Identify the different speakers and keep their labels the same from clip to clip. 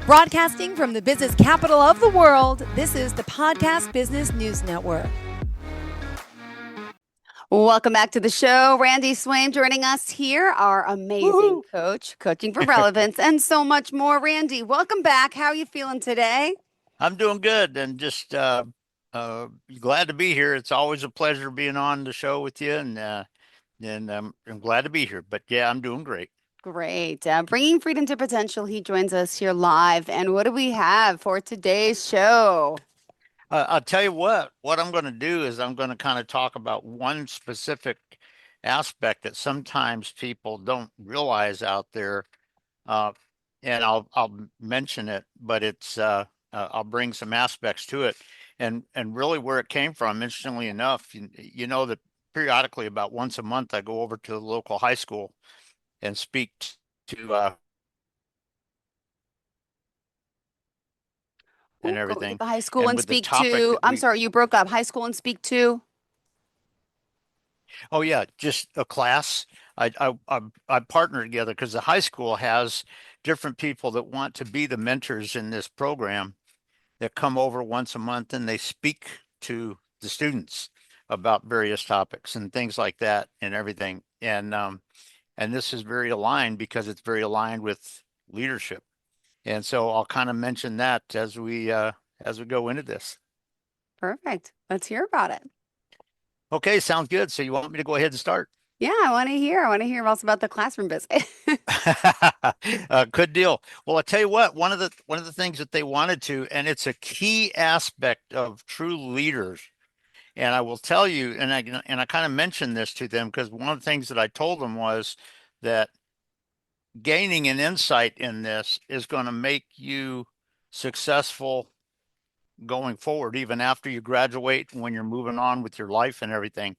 Speaker 1: Broadcasting from the business capital of the world, this is the Podcast Business News Network.
Speaker 2: Welcome back to the show. Randy Swaim joining us here, our amazing coach, coaching for relevance, and so much more. Randy, welcome back. How are you feeling today?
Speaker 3: I'm doing good and just glad to be here. It's always a pleasure being on the show with you, and I'm glad to be here. But yeah, I'm doing great.
Speaker 2: Great. Bringing freedom to potential. He joins us here live. And what do we have for today's show?
Speaker 3: I'll tell you what I'm going to do is I'm going to kind of talk about one specific aspect that sometimes people don't realize out there. And I'll mention it, but I'll bring some aspects to it, and really where it came from. Interestingly enough, you know that periodically, about once a month, I go over to the local high school and speak to and everything.
Speaker 2: Go to the high school and
Speaker 3: with the
Speaker 2: speak
Speaker 3: topic
Speaker 2: to.
Speaker 3: that
Speaker 2: I'm sorry, you broke up. High school and speak to.
Speaker 3: Oh yeah, just a class. I partner together because the high school has different people that want to be the mentors in this program that come over once a month and they speak to the students about various topics and things like that and everything. And this is very aligned because it's very aligned with leadership. And so I'll kind of mention that as we go into this.
Speaker 2: Perfect. Let's hear about it.
Speaker 3: Okay, sounds good. So you want me to go ahead and start?
Speaker 2: Yeah, I want to hear. I want to hear also about the classroom visit.
Speaker 3: Good deal. Well, I tell you what, one of the things that they wanted to, and it's a key aspect of true leaders. And I will tell you, and I kind of mentioned this to them because one of the things that I told them was that gaining an insight in this is going to make you successful going forward, even after you graduate, when you're moving on with your life and everything,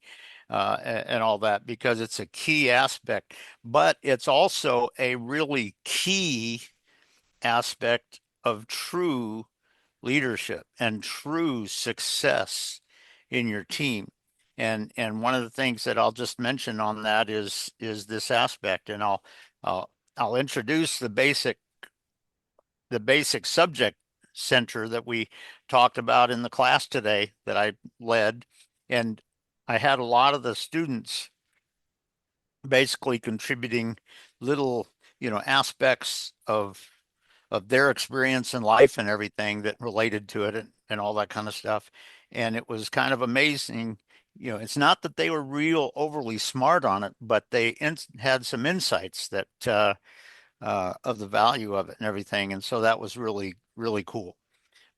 Speaker 3: and all that, because it's a key aspect. But it's also a really key aspect of true leadership and true success in your team. And one of the things that I'll just mention on that is this aspect, and I'll introduce the basic subject center that we talked about in the class today that I led. And I had a lot of the students basically contributing little, aspects of their experience in life and everything that related to it, and all that kind of stuff. And it was kind of amazing. It's not that they were real overly smart on it, but they had some insights that of the value of it and everything. And so that was really, really cool.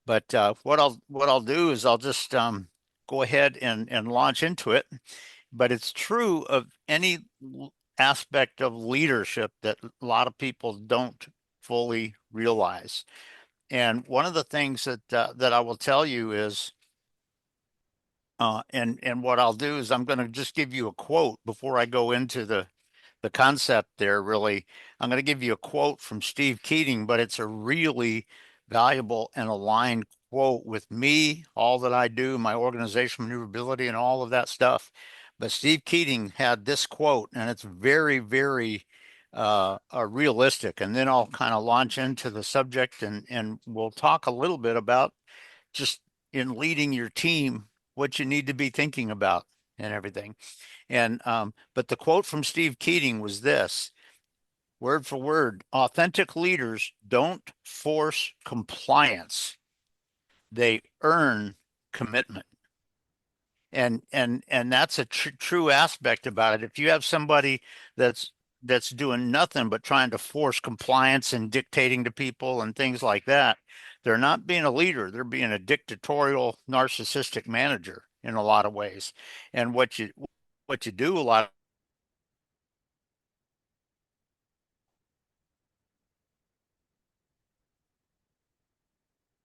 Speaker 3: But what I'll do is I'll just go ahead and launch into it. But it's true of any aspect of leadership that a lot of people don't fully realize. And one of the things that I will tell you is, and what I'll do is I'm going to just give you a quote before I go into the concept there. Really, I'm going to give you a quote from Steve Keating, but it's a really valuable and aligned quote with me, all that I do, my organizational maneuverability, and all of that stuff. But Steve Keating had this quote, and it's very, very realistic. And then I'll kind of launch into the subject, and we'll talk a little bit about just in leading your team, what you need to be thinking about and everything. And but the quote from Steve Keating was this, word for word: authentic leaders don't force compliance, they earn commitment. And that's a true aspect about it. If you have somebody that's doing nothing but trying to force compliance and dictating to people and things like that, they're not being a leader. They're being a dictatorial, narcissistic manager in a lot of ways. And what you do a lot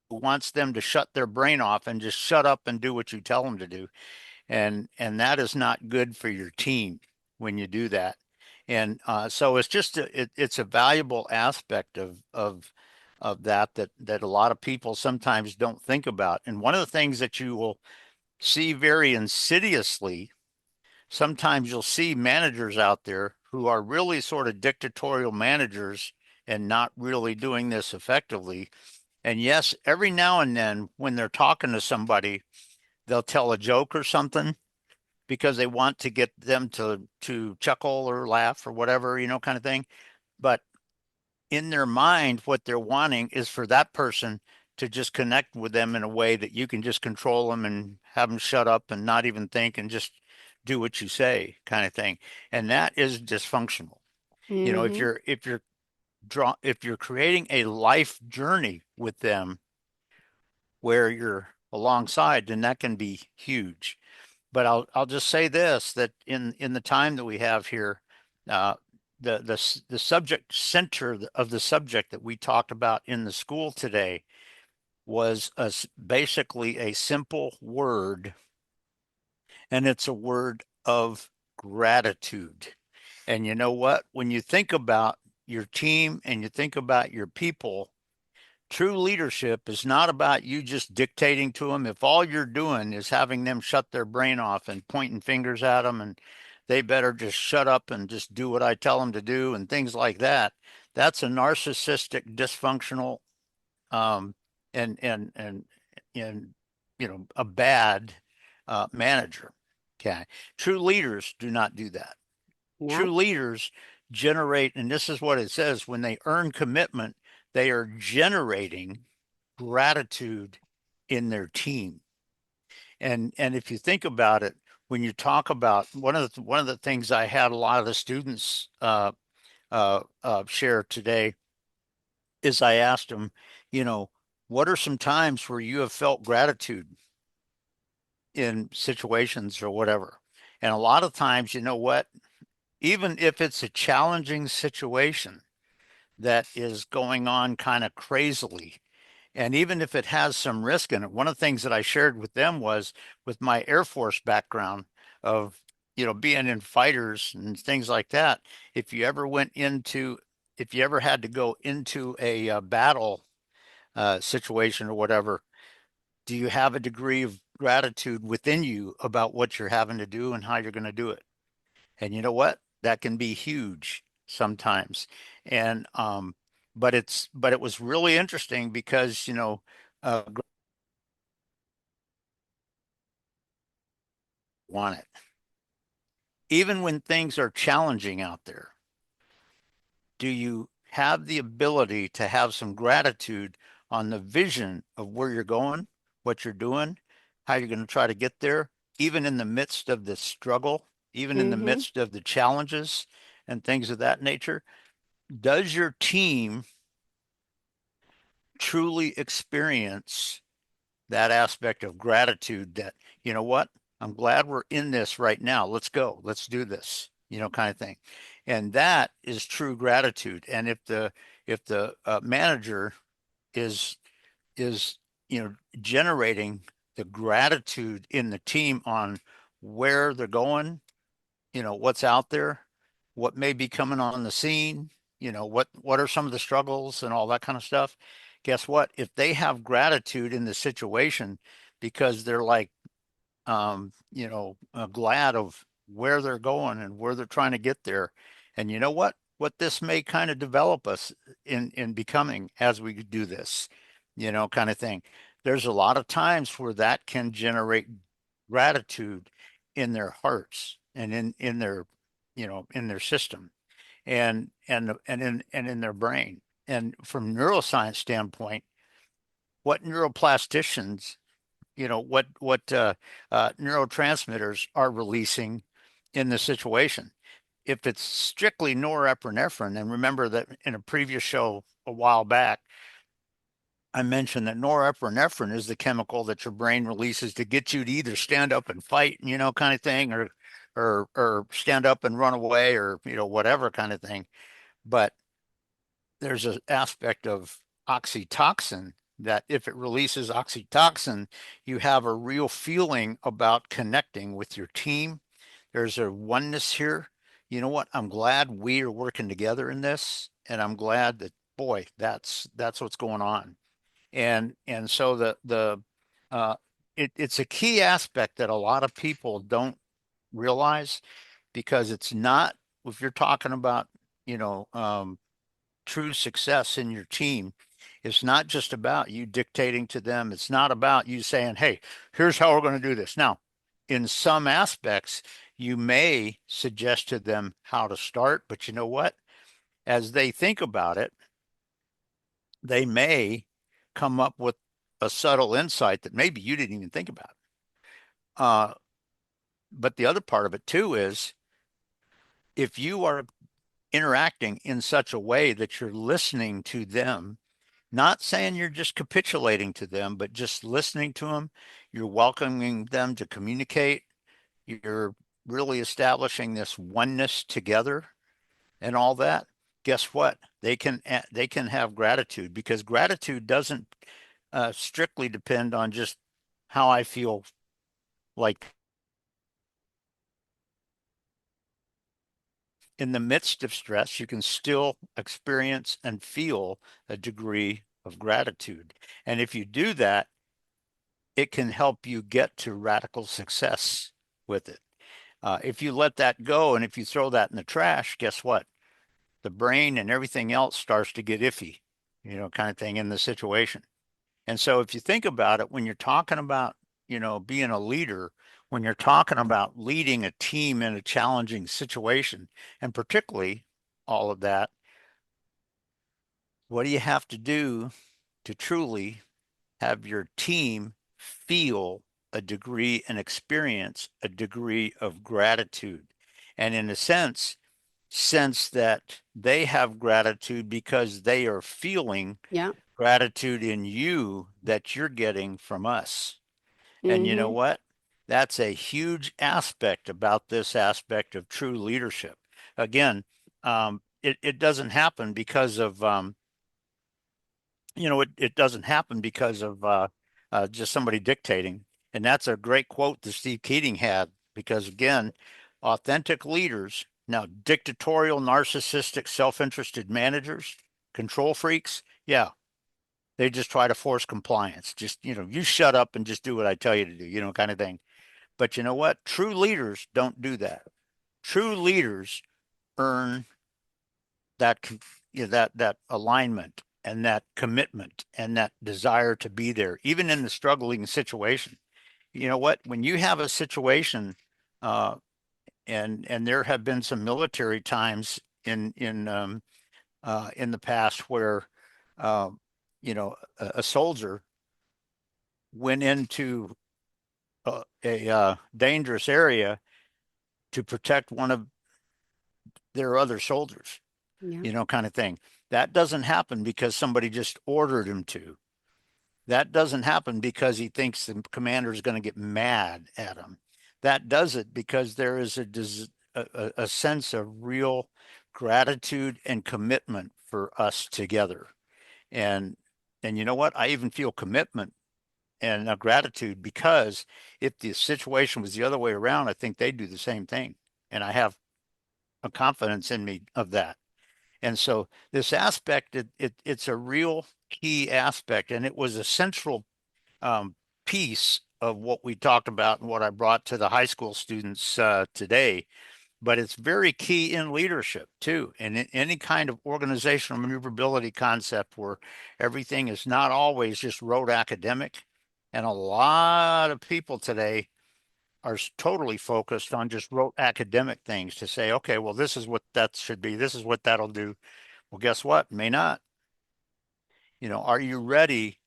Speaker 3: wants them to shut their brain off and just shut up and do what you tell them to do. And that is not good for your team when you do that. And so it's just it's a valuable aspect of that a lot of people sometimes don't think about. And one of the things that you will see very insidiously, sometimes you'll see managers out there who are really sort of dictatorial managers and not really doing this effectively. And yes, every now and then when they're talking to somebody, they'll tell a joke or something because they want to get them to chuckle or laugh or whatever, kind of thing. But in their mind, what they're wanting is for that person to just connect with them in a way that you can just control them and have them shut up and not even think and just do what you say, kind of thing. And that is dysfunctional. If
Speaker 2: Mm-hmm.
Speaker 3: you're creating a life journey with them where you're alongside, then that can be huge. But I'll just say this, that in the time that we have here, uh, the subject center of the subject that we talked about in the school today was basically a simple word, and it's a word of gratitude. And you know what? When you think about your team and you think about your people, true leadership is not about you just dictating to them. If all you're doing is having them shut their brain off and pointing fingers at them and they better just shut up and just do what I tell them to do and things like that, that's a narcissistic, dysfunctional, um, and and a bad manager. Okay, true leaders do not do that.
Speaker 2: Yep.
Speaker 3: True leaders generate, and this is what it says: when they earn commitment, they are generating gratitude in their team. And if you think about it, when you talk about one of the things I had a lot of the students share today is I asked them, you know, what are some times where you have felt gratitude in situations or whatever? And a lot of times, you know what? Even if it's a challenging situation that is going on kind of crazily, and even if it has some risk in it, one of the things that I shared with them was with my Air Force background of, being in fighters and things like that. If you ever went into, if you ever had to go into a battle situation or whatever, do you have a degree of gratitude within you about what you're having to do and how you're going to do it? And you know what? That can be huge sometimes. And but it was really interesting because uh, want it even when things are challenging out there. Do you have the ability to have some gratitude on the vision of where you're going, what you're doing, how you're going to try to get there, even in the midst of the struggle, even in the
Speaker 2: Mm-hmm.
Speaker 3: midst of the challenges and things of that nature? Does your team truly experience that aspect of gratitude that, you know what, I'm glad we're in this right now. Let's go. Let's do this, kind of thing. And that is true gratitude. And if the manager is is generating the gratitude in the team on where they're going, what's out there, what may be coming on the scene, what are some of the struggles and all that kind of stuff. Guess what? If they have gratitude in the situation because they're like, glad of where they're going and where they're trying to get there. And you know what this may kind of develop us in becoming as we do this, kind of thing. There's a lot of times where that can generate gratitude in their hearts and in their, in their system and in their brain. And from neuroscience standpoint, what neuroplasticians, what neurotransmitters are releasing in the situation. If it's strictly norepinephrine, and remember that in a previous show a while back, I mentioned that norepinephrine is the chemical that your brain releases to get you to either stand up and fight, kind of thing, or stand up and run away, or whatever kind of thing. But there's an aspect of oxytocin that if it releases oxytocin, you have a real feeling about connecting with your team. There's a oneness here. You know what? I'm glad we are working together in this, and I'm glad that, boy, that's what's going on. And so uh, it's a key aspect that a lot of people don't realize, because it's not, if you're talking about, you know, um, true success in your team, it's not just about you dictating to them. It's not about you saying, hey, here's how we're going to do this. Now, in some aspects, you may suggest to them how to start, but you know what? As they think about it, they may come up with a subtle insight that maybe you didn't even think about. But the other part of it too is if you are interacting in such a way that you're listening to them, not saying you're just capitulating to them, but just listening to them, you're welcoming them to communicate, you're really establishing this oneness together and all that. Guess what? They can have gratitude, because gratitude doesn't strictly depend on just how I feel. Like, in the midst of stress, you can still experience and feel a degree of gratitude. And if you do that, it can help you get to radical success with it. If you let that go and if you throw that in the trash, guess what? The brain and everything else starts to get iffy, kind of thing in the situation. And so if you think about it, when you're talking about, being a leader, when you're talking about leading a team in a challenging situation, and particularly all of that, what do you have to do to truly have your team feel a degree and experience a degree of gratitude? And in a sense that they have gratitude because they are feeling
Speaker 2: Yeah.
Speaker 3: gratitude in you that you're getting from us. And you know
Speaker 2: Mm-hmm.
Speaker 3: what? That's a huge aspect about this aspect of true leadership. Again, it doesn't happen because of, it doesn't happen because of just somebody dictating. And that's a great quote that Steve Keating had, because again, authentic leaders, now dictatorial, narcissistic, self-interested managers, control freaks, yeah, they just try to force compliance. Just, you shut up and just do what I tell you to do, kind of thing. But you know what? True leaders don't do that. True leaders earn that, that alignment and that commitment and that desire to be there, even in the struggling situation. You know what? When you have a situation, uh, and there have been some military times in the past where, uh, a soldier went into a dangerous area to protect one of their other soldiers,
Speaker 2: Yeah.
Speaker 3: kind of thing. That doesn't happen because somebody just ordered him to. That doesn't happen because he thinks the commander is going to get mad at him. That does it because there is a sense of real gratitude and commitment for us together. And and you know what? I even feel commitment and gratitude, because if the situation was the other way around, I think they'd do the same thing. And I have a confidence in me of that. And so this aspect, it's a real key aspect, and it was a central um, piece of what we talked about and what I brought to the high school students today. But it's very key in leadership too, and in any kind of organizational maneuverability concept where everything is not always just rote academic. And a lot of people today are totally focused on just rote academic things to say, okay, well, this is what that should be. This is what that'll do. Well, guess what? May not. Are you ready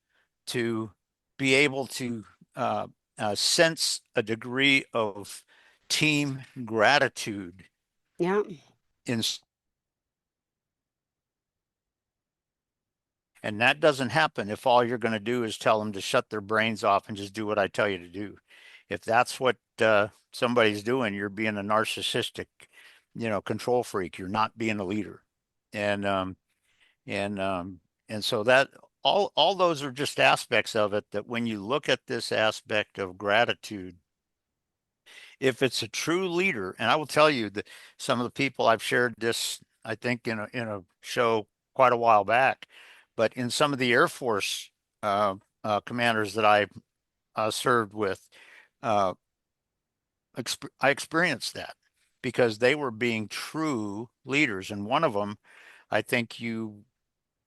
Speaker 3: to be able to sense a degree of team gratitude
Speaker 2: Yeah.
Speaker 3: in? And that doesn't happen if all you're going to do is tell them to shut their brains off and just do what I tell you to do. If that's what somebody's doing, you're being a narcissistic, control freak. You're not being a leader. And and um, and so that all those are just aspects of it that when you look at this aspect of gratitude, if it's a true leader, and I will tell you that some of the people I've shared this, I think in a show quite a while back, but in some of the Air Force commanders that I served with, uh, I experienced that because they were being true leaders. And one of them, I think you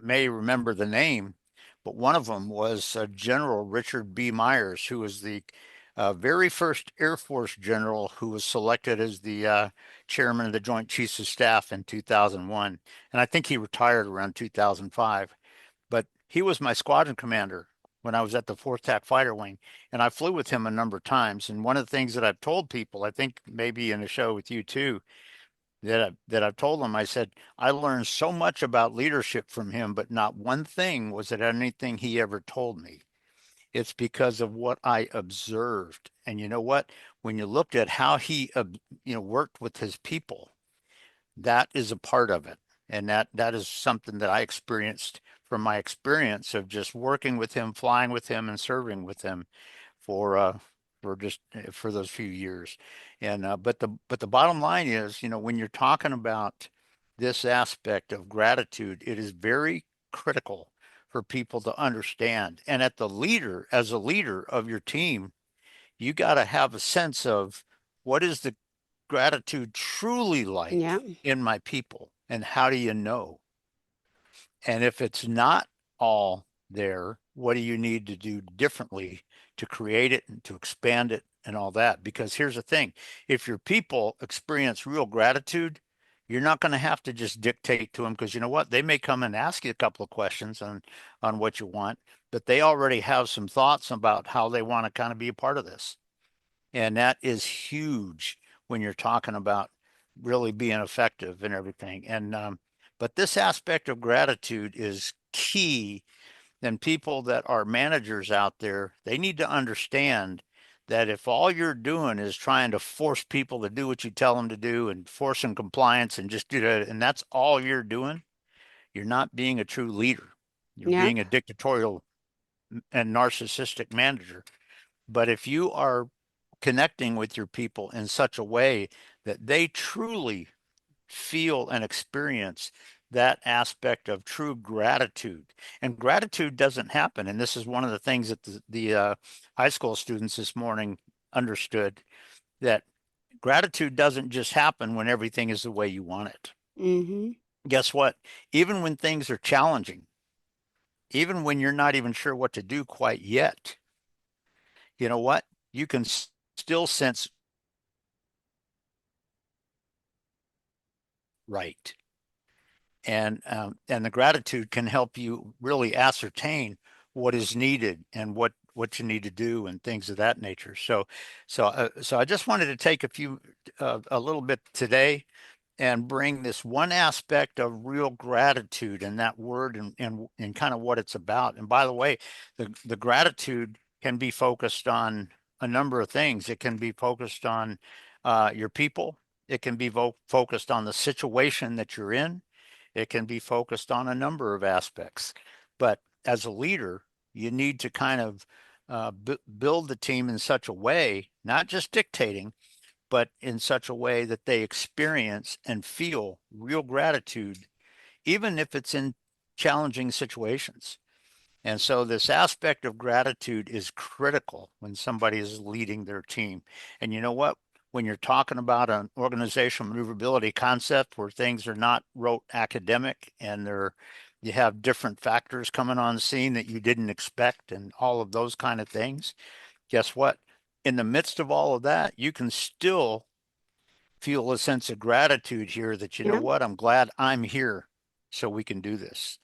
Speaker 3: may remember the name, but one of them was General Richard B. Myers, who was the very first Air Force general who was selected as the chairman of the Joint Chiefs of Staff in 2001. And I think he retired around 2005. But he was my squadron commander when I was at the 4th TAC Fighter Wing, and I flew with him a number of times. And one of the things that I've told people, I think maybe in a show with you too, that I've told them, I said, I learned so much about leadership from him, but not one thing was it anything he ever told me. It's because of what I observed. And you know what? When you looked at how he, worked with his people, that is a part of it. And that is something that I experienced from my experience of just working with him, flying with him, and serving with him for for those few years. And but the bottom line is, when you're talking about this aspect of gratitude, it is very critical for people to understand. And as a leader of your team, you got to have a sense of what is the gratitude truly
Speaker 2: Yeah.
Speaker 3: like in my people, and how do you know? And if it's not all there, what do you need to do differently to create it and to expand it and all that? Because here's the thing, if your people experience real gratitude, you're not going to have to just dictate to them, because you know what? They may come and ask you a couple of questions on what you want, but they already have some thoughts about how they want to kind of be a part of this. And that is huge when you're talking about really being effective and everything. And but this aspect of gratitude is key. And people that are managers out there, they need to understand that if all you're doing is trying to force people to do what you tell them to do and forcing compliance and just do that, and that's all you're doing, you're not being a true leader. You're
Speaker 2: Yeah.
Speaker 3: being a dictatorial and narcissistic manager. But if you are connecting with your people in such a way that they truly feel and experience that aspect of true gratitude. And gratitude doesn't happen. And this is one of the things that the high school students this morning understood, that gratitude doesn't just happen when everything is the way you want it.
Speaker 2: Mm-hmm.
Speaker 3: Guess what? Even when things are challenging, even when you're not even sure what to do quite yet, you know what? You can still sense right. And the gratitude can help you really ascertain what is needed and what you need to do and things of that nature. So I just wanted to take a little bit today and bring this one aspect of real gratitude and that word and kind of what it's about. And by the way, the gratitude can be focused on a number of things. It can be focused on your people. It can be focused on the situation that you're in. It can be focused on a number of aspects. But as a leader, you need to kind of build the team in such a way, not just dictating, but in such a way that they experience and feel real gratitude, even if it's in challenging situations. And so this aspect of gratitude is critical when somebody is leading their team. And you know what? When you're talking about an organizational maneuverability concept where things are not rote academic and you have different factors coming on the scene that you didn't expect and all of those kind of things, guess what? In the midst of all of that, you can still feel a sense of gratitude here that, you know
Speaker 2: Yeah.
Speaker 3: what, I'm glad I'm here so we can do this.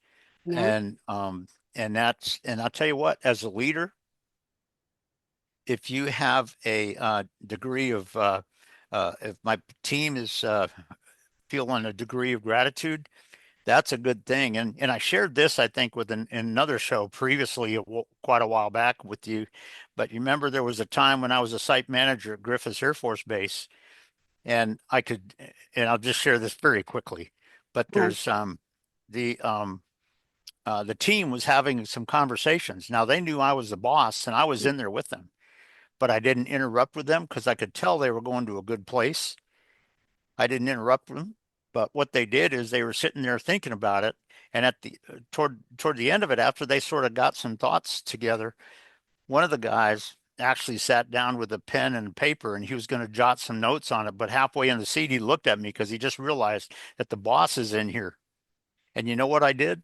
Speaker 2: Yeah.
Speaker 3: And I'll tell you what, as a leader, if you have a degree of if my team is feeling a degree of gratitude, that's a good thing. And I shared this, I think, with in another show previously, quite a while back with you. But you remember there was a time when I was a site manager at Griffiths Air Force Base, and and I'll just share this very quickly. But
Speaker 2: Okay.
Speaker 3: there's the um, the team was having some conversations. Now they knew I was the boss, and I was in there with them, but I didn't interrupt with them because I could tell they were going to a good place. I didn't interrupt them, but what they did is they were sitting there thinking about it, and at the toward the end of it, after they sort of got some thoughts together, one of the guys actually sat down with a pen and paper, and he was going to jot some notes on it. But halfway in the seat, he looked at me because he just realized that the boss is in here. And you know what I did?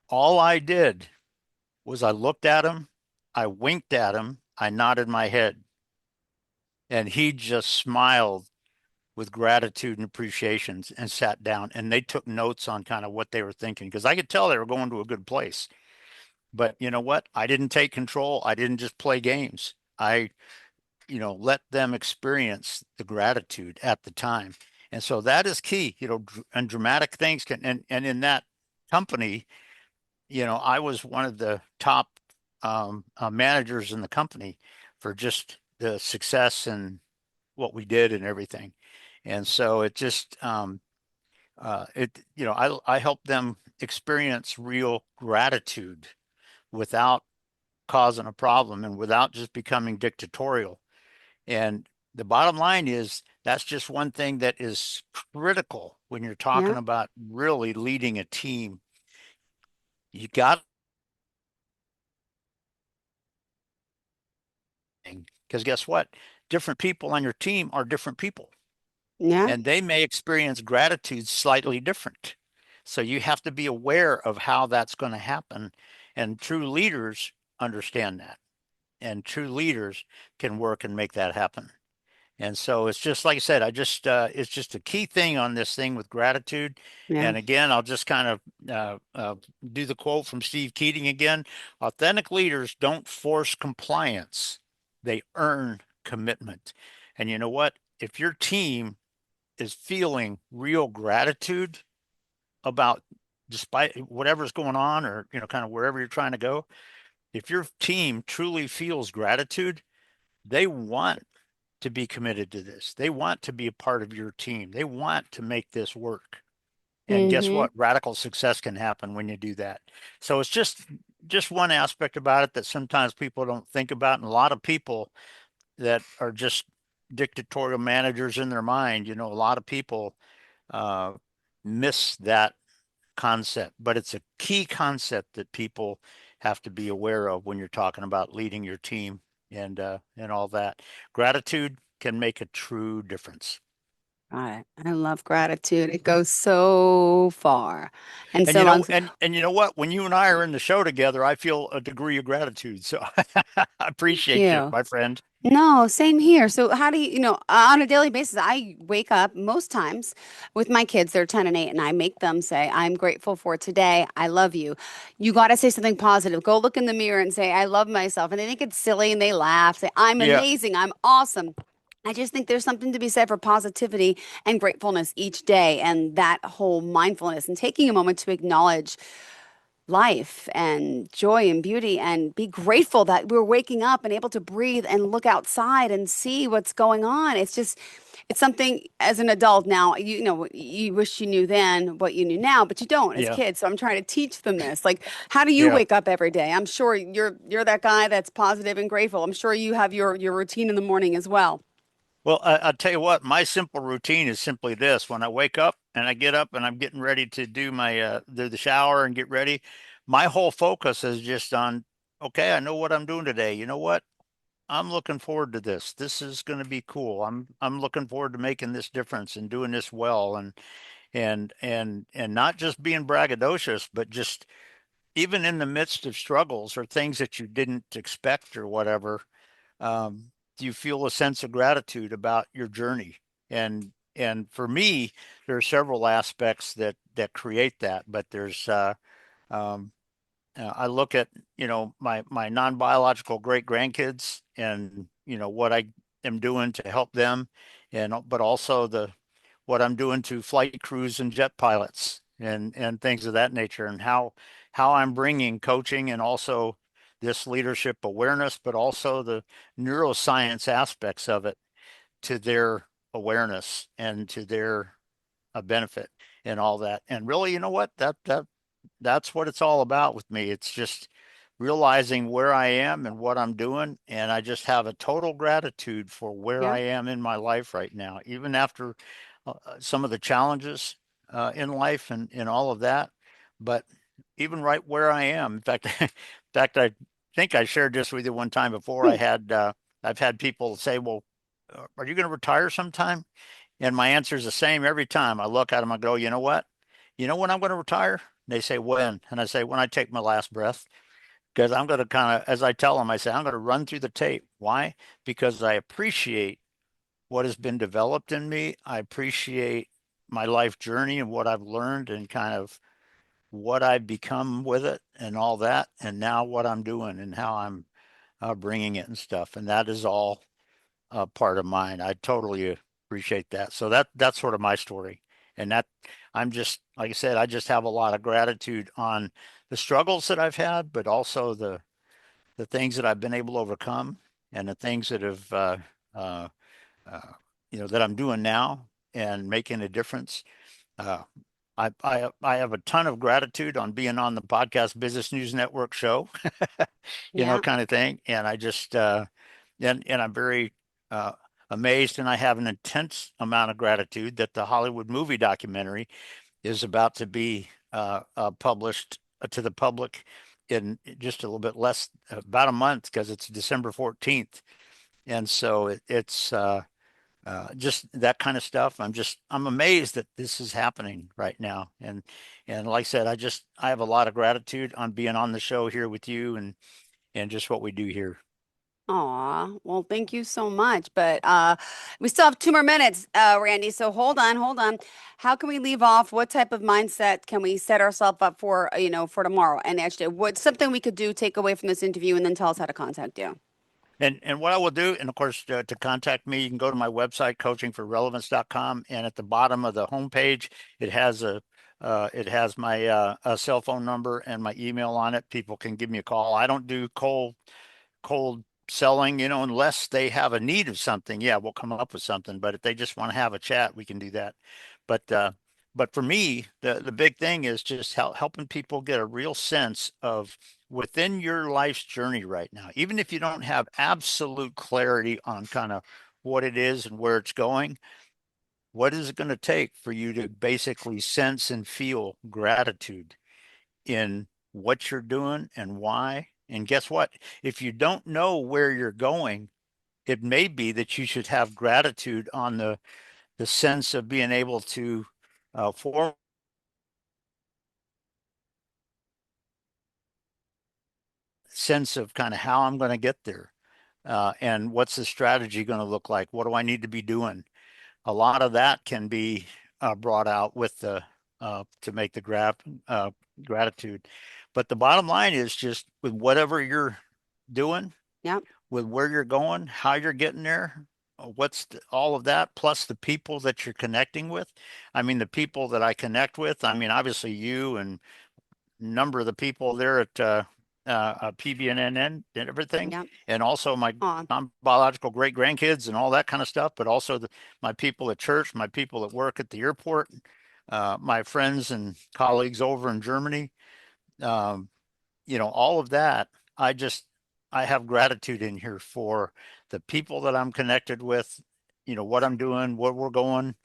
Speaker 3: All I did was I looked at him, I winked at him, I nodded my head, and he just smiled with gratitude and appreciation and sat down. And they took notes on kind of what they were thinking because I could tell they were going to a good place. But you know what? I didn't take control. I didn't just play games. I, let them experience the gratitude at the time. And so that is key, and dramatic things and in that company, I was one of the top managers in the company for just the success and what we did and everything. And so it just, I help them experience real gratitude without causing a problem and without just becoming dictatorial. And the bottom line is that's just one thing that is critical when you're talking
Speaker 2: Yeah.
Speaker 3: about really leading a team. You got, because guess what? Different people on your team are different people,
Speaker 2: Yeah.
Speaker 3: and they may experience gratitude slightly different. So you have to be aware of how that's going to happen. And true leaders understand that, and true leaders can work and make that happen. And so it's just like I said, it's just a key thing on this thing with gratitude.
Speaker 2: Yeah.
Speaker 3: And again, I'll just kind of do the quote from Steve Keating again. Authentic leaders don't force compliance, they earn commitment. And you know what? If your team is feeling real gratitude about despite whatever's going on or, kind of wherever you're trying to go, if your team truly feels gratitude, they want to be committed to this. They want to be a part of your team. They want to make this work. And guess
Speaker 2: Mm-hmm.
Speaker 3: what? Radical success can happen when you do that. So it's just one aspect about it that sometimes people don't think about. And a lot of people that are just dictatorial managers in their mind, a lot of people uh, miss that concept, but it's a key concept that people have to be aware of when you're talking about leading your team and all that. Gratitude can make a true difference.
Speaker 2: Got it. I love gratitude. It goes so far. And
Speaker 3: And
Speaker 2: so long.
Speaker 3: you know what? When you and I are in the show together, I feel a degree of gratitude. So I
Speaker 2: Thank
Speaker 3: appreciate you,
Speaker 2: you.
Speaker 3: my friend.
Speaker 2: No, same here. So how do you, on a daily basis, I wake up most times with my kids, they're 10 and 8, and I make them say, I'm grateful for today. I love you. You got to say something positive. Go look in the mirror and say, I love myself. And they think it's silly and they laugh, say, I'm
Speaker 3: Yeah.
Speaker 2: amazing. I'm awesome. I just think there's something to be said for positivity and gratefulness each day and that whole mindfulness and taking a moment to acknowledge life and joy and beauty and be grateful that we're waking up and able to breathe and look outside and see what's going on. It's something as an adult now, you wish you knew then what you knew now, but you don't as
Speaker 3: Yeah.
Speaker 2: kids. So I'm trying to teach them this. Like, how do you
Speaker 3: Yeah.
Speaker 2: wake up every day? I'm sure you're that guy that's positive and grateful. I'm sure you have your routine in the morning as well.
Speaker 3: Well, I'll tell you what, my simple routine is simply this. When I wake up and I get up and I'm getting ready to do the shower and get ready, my whole focus is just on, okay, I know what I'm doing today. You know what? I'm looking forward to this. This is going to be cool. I'm looking forward to making this difference and doing this well and not just being braggadocious, but just even in the midst of struggles or things that you didn't expect or whatever, do you feel a sense of gratitude about your journey? And for me, there are several aspects that create that, but there's um, I look at my non-biological great grandkids and what I am doing to help them, and but also the what I'm doing to flight crews and jet pilots and things of that nature, and how I'm bringing coaching and also this leadership awareness, but also the neuroscience aspects of it to their awareness and to their benefit and all that. And really, you know what? That's what it's all about with me. It's just realizing where I am and what I'm doing. And I just have a total gratitude for where
Speaker 2: Yeah.
Speaker 3: I am in my life right now, even after some of the challenges in life and all of that. But even right where I am, in fact, in fact, I think I shared this with you one time before.
Speaker 2: Please.
Speaker 3: I've had people say, well, are you going to retire sometime? And my answer is the same every time. I look at them, I go, you know what? You know when I'm going to retire? they say, when? And I say, when I take my last breath. Because I'm going to kind of, as I tell them, I say, I'm going to run through the tape. Why? Because I appreciate what has been developed in me. I appreciate my life journey and what I've learned and kind of what I've become with it and all that. And now what I'm doing and how I'm bringing it and stuff. And that is all part of mine. I totally appreciate that. So that's sort of my story. And that I'm just, like I said, I just have a lot of gratitude on the struggles that I've had, but also the things that I've been able to overcome and the things that have, uh, uh, that I'm doing now and making a difference. Uh, I have a ton of gratitude on being on the podcast Business News Network show,
Speaker 2: Yeah.
Speaker 3: kind of thing. And I just, and I'm very uh, amazed, and I have an intense amount of gratitude that the Hollywood movie documentary is about to be published to the public in just a little bit less, about a month, because it's December 14th. And so it's just that kind of stuff. I'm amazed that this is happening right now. And like I said, I have a lot of gratitude on being on the show here with you and just what we do here.
Speaker 2: Aw, well, thank you so much. But we still have 2 more minutes, Randy. So hold on, hold on. How can we leave off? What type of mindset can we set ourselves up for, for tomorrow? And actually, what's something we could do, take away from this interview, and then tell us how to contact you?
Speaker 3: And what I will do, and of course, to contact me, you can go to my website, coachingforrelevance.com, and at the bottom of the homepage, it has it has my cell phone number and my email on it. People can give me a call. I don't do cold selling, unless they have a need of something. Yeah, we'll come up with something. But if they just want to have a chat, we can do that. But but for me, the big thing is just helping people get a real sense of within your life's journey right now, even if you don't have absolute clarity on kind of what it is and where it's going, what is it going to take for you to basically sense and feel gratitude in what you're doing and why? And guess what? If you don't know where you're going, it may be that you should have gratitude on the sense of being able to form sense of kind of how I'm going to get there, and what's the strategy going to look like? What do I need to be doing? A lot of that can be brought out with the to make the gratitude. But the bottom line is just with whatever you're doing,
Speaker 2: Yep.
Speaker 3: with where you're going, how you're getting there, all of that, plus the people that you're connecting with. I mean, the people that I connect with, I mean, obviously you and a number of the people there at PBNN and everything,
Speaker 2: Yep.
Speaker 3: and also my
Speaker 2: Aw,
Speaker 3: non-biological great grandkids and all that kind of stuff, but also my people at church, my people at work at the airport, my friends and colleagues over in Germany. Um, all of that. I just, I have gratitude in here for the people that I'm connected with, what I'm doing, where we're going,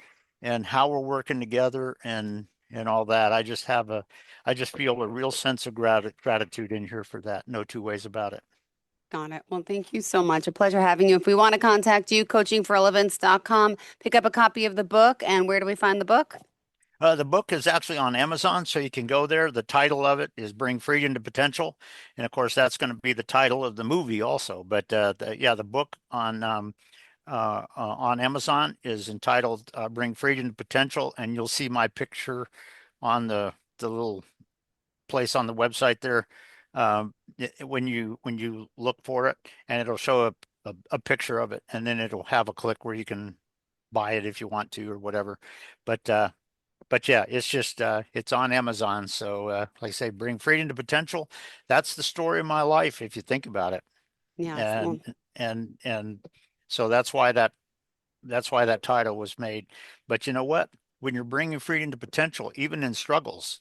Speaker 3: and how we're working together and all that. I just feel a real sense of gratitude in here for that. No two ways about it.
Speaker 2: got it. Well, thank you so much. A pleasure having you. If we want to contact you, coachingforrelevance.com, pick up a copy of the book. And where do we find the book?
Speaker 3: The book is actually on Amazon, so you can go there. The title of it is Bring Freedom to Potential. And of course, that's going to be the title of the movie also. But the book on Amazon is entitled Bring Freedom to Potential. And you'll see my picture on the little place on the website there when you look for it, and it'll show a picture of it. And then it'll have a click where you can buy it if you want to or whatever. But yeah, it's just it's on Amazon. So like I say, Bring Freedom to Potential. That's the story of my life, if you think about it.
Speaker 2: Yes. Well,
Speaker 3: And so that's why that title was made. But you know what? When you're bringing freedom to potential, even in struggles,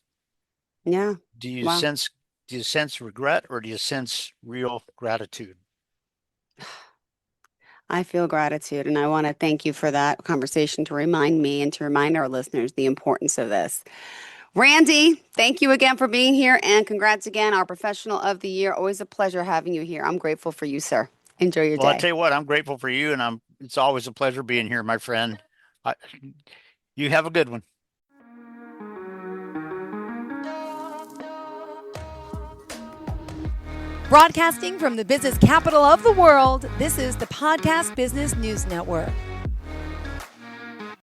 Speaker 2: yeah.
Speaker 3: do you
Speaker 2: Wow.
Speaker 3: sense do you sense regret or do you sense real gratitude?
Speaker 2: I feel gratitude, and I want to thank you for that conversation to remind me and to remind our listeners the importance of this. Randy, thank you again for being here, and congrats again, our professional of the year. Always a pleasure having you here. I'm grateful for you, sir. Enjoy your
Speaker 3: Well, I
Speaker 2: day.
Speaker 3: tell you what, I'm grateful for you, and it's always a pleasure being here, my friend. I, you have a good one.
Speaker 1: Broadcasting from the business capital of the world, this is the Podcast Business News Network.